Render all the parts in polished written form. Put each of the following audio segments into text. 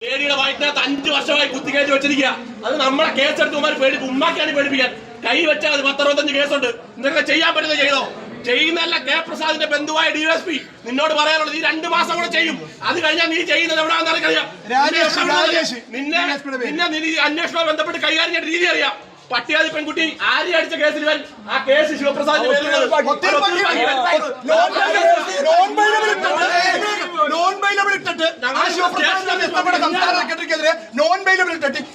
േടിയുടെ വയറ്റിനകത്ത് 5 വർഷമായി കുത്തിക്കയറ്റി വെച്ചിരിക്കുക. അത് നമ്മളെ കേസെടുത്തുമാർ ഉമ്മാക്കാണ് പേടിപ്പിക്കാൻ. കൈ വെച്ചാൽ അത് 10-65 കേസുണ്ട്. എന്തൊക്കെ ചെയ്യാൻ പറ്റുന്നത് ചെയ്തോ. ചെയ്യുന്നതല്ല. കെ പ്രസാദിന്റെ ബന്ധുവായ DSP നിന്നോട് പറയാനുള്ളത് ഈ 2 മാസം കൂടെ ചെയ്യും. അത് കഴിഞ്ഞാൽ നീ ചെയ്യുന്നത് എവിടെയാണെന്ന് അറിയാം. നിന്നെ അന്വേഷണവുമായി ബന്ധപ്പെട്ട് കൈകാര്യം ചെയ്യേണ്ട രീതി അറിയാം. പട്ടിയാതി പെൺകുട്ടി ആര്യ അടിച്ച കേസിൽ ആ കേസ് ശിവപ്രസാദിന്റെ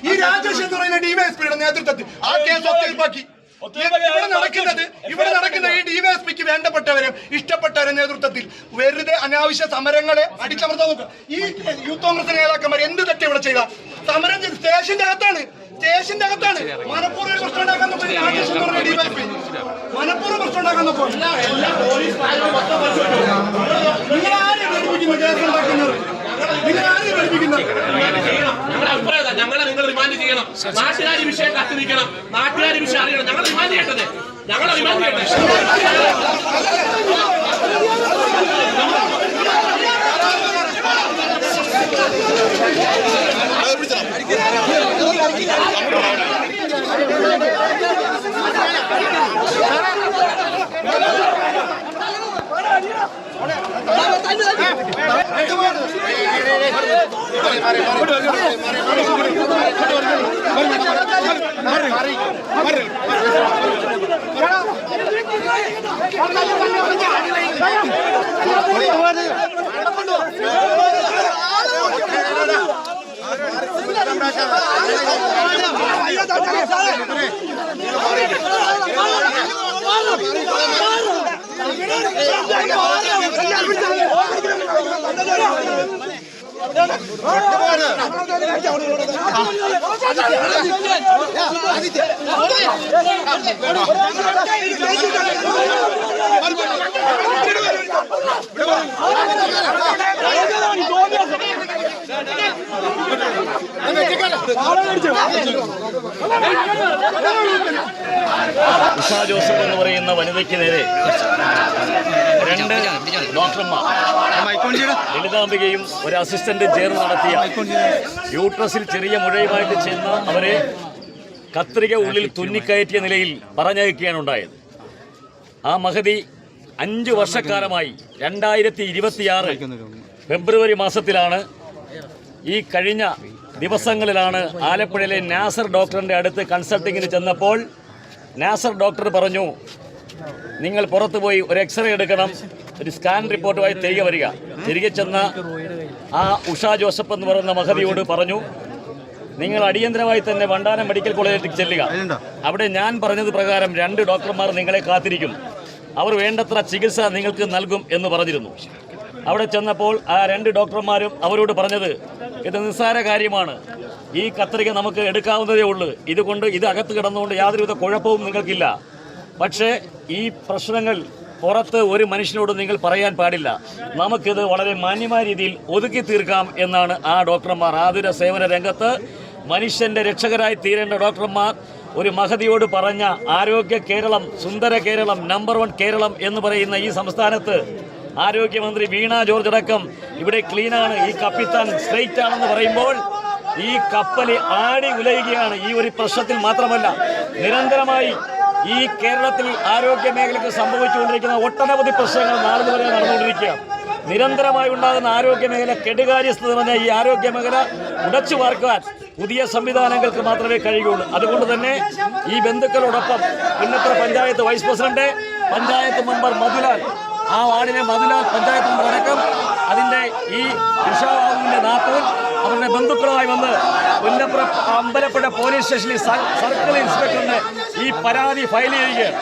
ഈ രാജേഷ് എന്ന് പറയുന്ന ഡിവൈഎസ്പിയുടെ നേതൃത്വത്തിൽ ആ കേസ് ഒത്തുതീർപ്പാക്കി. ഇവിടെ നടക്കുന്ന ഈ ഡിവൈഎസ്പിക്ക് വേണ്ടപ്പെട്ടവരും ഇഷ്ടപ്പെട്ടവരുടെ നേതൃത്വത്തിൽ വെറുതെ അനാവശ്യ സമരങ്ങളെ അടിച്ചമർത്താൻ നോക്കുക. ഈ യൂത്ത് കോൺഗ്രസ് നേതാക്കന്മാർ എന്ത് തെറ്റ് ഇവിടെ ചെയ്ത സമരം സ്റ്റേഷന്റെ അകത്താണ് മനഃപൂർവ്വം പ്രശ്നം ഉണ്ടാക്കാൻ നോക്കി. മനഃപൂർവ്വം പ്രശ്നം ഉണ്ടാക്കാൻ നോക്കും. ഞങ്ങളെ നിങ്ങൾ റിമാൻഡ് ചെയ്യണം. നാട്ടുകാരി വിഷയം കാത്തിരിക്കണം. നാട്ടുകാരി വിഷയം അറിയണം. ഞങ്ങൾ റിമാൻഡ് ചെയ്യട്ടെ. ഞങ്ങളെ റിമാൻഡ് ചെയ്യട്ടെ. ഉഷാ ജോസഫ് എന്ന് പറയുന്ന വനിതയ്ക്ക് നേരെ 2 ഡോക്ടർമാർ ലളിതാംബികയും ഒരു അസിസ്റ്റന്റും ചേർന്ന് നടത്തിയ യൂട്രസിൽ ചെറിയ മുഴയുമായിട്ട് ചെന്ന് അവരെ കത്രിക ഉള്ളിൽ തുന്നിക്കയറ്റിയ നിലയിൽ പറഞ്ഞയക്കുകയാണ് ഉണ്ടായത്. ആ മഹതി 5 വർഷക്കാലമായി 2026 ഫെബ്രുവരി മാസത്തിലാണ് ഈ കഴിഞ്ഞ ദിവസങ്ങളിലാണ് ആലപ്പുഴയിലെ നാസർ ഡോക്ടറിൻ്റെ അടുത്ത് കൺസൾട്ടിങ്ങിന് ചെന്നപ്പോൾ നാസർ ഡോക്ടർ പറഞ്ഞു, നിങ്ങൾ പുറത്തു പോയി ഒരു എക്സ്റേ എടുക്കണം, ഒരു സ്കാൻ റിപ്പോർട്ടുമായി തിരികെ വരിക. തിരികെ ചെന്ന ആ ഉഷാ ജോസഫ് എന്ന് പറയുന്ന മഹതിയോട് പറഞ്ഞു, നിങ്ങൾ അടിയന്തരമായി തന്നെ വണ്ടാനം മെഡിക്കൽ കോളേജിലേക്ക് ചെല്ലുക. അവിടെ ഞാൻ പറഞ്ഞത് പ്രകാരം 2 ഡോക്ടർമാർ നിങ്ങളെ കാത്തിരിക്കും. അവർ വേണ്ടത്ര ചികിത്സ നിങ്ങൾക്ക് നൽകും എന്ന് പറഞ്ഞിരുന്നു. അവിടെ ചെന്നപ്പോൾ ആ 2 ഡോക്ടർമാരും അവരോട് പറഞ്ഞത്, ഇത് നിസ്സാര കാര്യമാണ്, ഈ കത്രിക നമുക്ക് എടുക്കാവുന്നതേ ഉള്ളൂ, ഇതുകൊണ്ട് ഇത് അകത്ത് കിടന്നുകൊണ്ട് യാതൊരുവിധ കുഴപ്പവും നിങ്ങൾക്കില്ല. പക്ഷേ ഈ പ്രശ്നങ്ങൾ പുറത്ത് ഒരു മനുഷ്യനോട് നിങ്ങൾ പറയാൻ പാടില്ല, നമുക്കിത് വളരെ മാന്യമായ രീതിയിൽ ഒതുക്കി തീർക്കാം എന്നാണ് ആ ഡോക്ടർമാർ. ആതുര സേവന രംഗത്ത് മനുഷ്യൻ്റെ രക്ഷകരായി തീരേണ്ട ഡോക്ടർമാർ ഒരു മഹതിയോട് പറഞ്ഞ ആരോഗ്യ കേരളം, സുന്ദര കേരളം, നമ്പർ 1 കേരളം എന്ന് പറയുന്ന ഈ സംസ്ഥാനത്ത് ആരോഗ്യമന്ത്രി വീണ ജോർജ് അടക്കം ഇവിടെ ക്ലീനാണ്, ഈ കപ്പിത്താൻ സ്ട്രെയിറ്റ് ആണെന്ന് പറയുമ്പോൾ ഈ കപ്പല് ആടി ഉലയുകയാണ്. ഈ ഒരു പ്രശ്നത്തിൽ മാത്രമല്ല, നിരന്തരമായി ഈ കേരളത്തിൽ ആരോഗ്യ മേഖലയ്ക്ക് സംഭവിച്ചുകൊണ്ടിരിക്കുന്ന ഒട്ടനവധി പ്രശ്നങ്ങൾ നാളിതുവരെ നടന്നുകൊണ്ടിരിക്കുകയാണ്. നിരന്തരമായി ഉണ്ടാകുന്ന ആരോഗ്യ മേഖല കെടുകാര്യസ്ഥത നിറഞ്ഞ ഈ ആരോഗ്യ മേഖല ഉടച്ചു വാർക്കാൻ പുതിയ സംവിധാനങ്ങൾക്ക് മാത്രമേ കഴിയുകയുള്ളൂ. അതുകൊണ്ട് തന്നെ ഈ ബന്ധുക്കളോടൊപ്പം Punnapra panchayat vice president, panchayat member Madhulal, ആ വാർഡിലെ മധുലാൽ പഞ്ചായത്ത് മെമ്പർ അടക്കം അതിൻ്റെ ഈ ഉഷാബാബുവിൻ്റെ നാത്തൂൻ അവരുടെ ബന്ധുക്കളുമായി വന്ന് പുന്നപ്ര അമ്പലപ്പുഴ പോലീസ് സ്റ്റേഷനിൽ സർക്കിൾ ഇൻസ്പെക്ടറിന് ഈ പരാതി ഫയൽ ചെയ്യുകയാണ്.